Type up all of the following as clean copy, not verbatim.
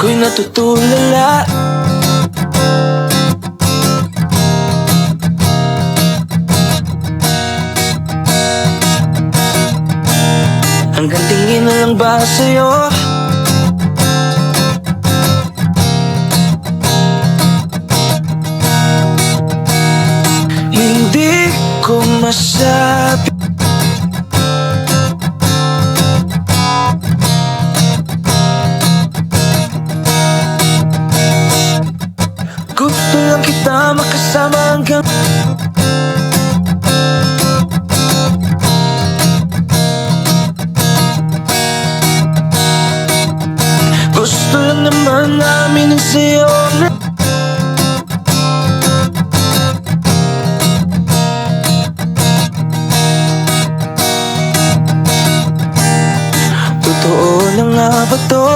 Ako'y natutulala. Hanggang tingin na lang ba sa'yo? Hindi ko masabi. Gusto lang kita makasama hanggang gusto lang naman namin ang sa'yo na totoo na nga ba to?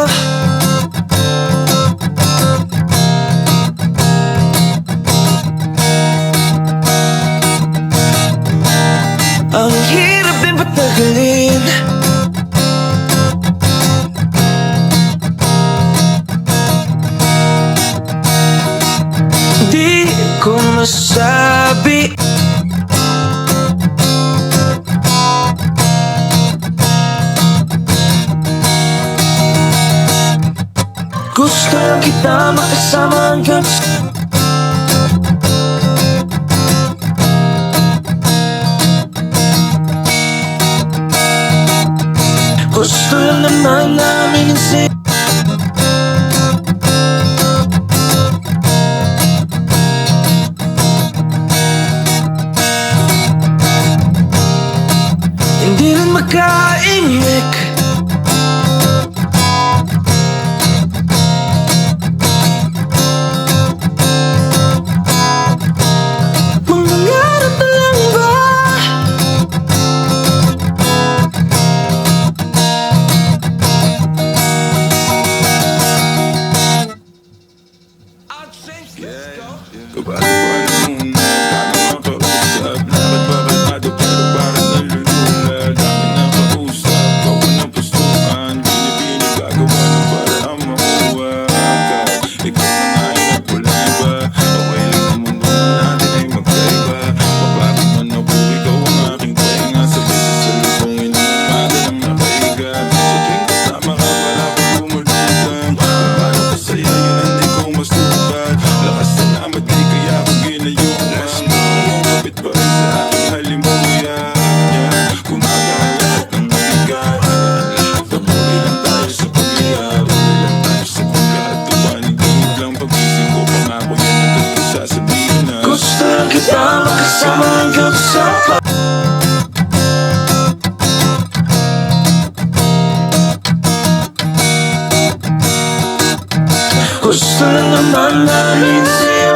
Ang hirap din patagalin. Di ko masabi. Gusto lang kita makasama hanggang gusto lang naman namin ang sa'yo. Hindi rin makaimik. Mangangarap na lang ba? Gusto lang kita makasama hanggang sa gusto lang naman namin sa'yo.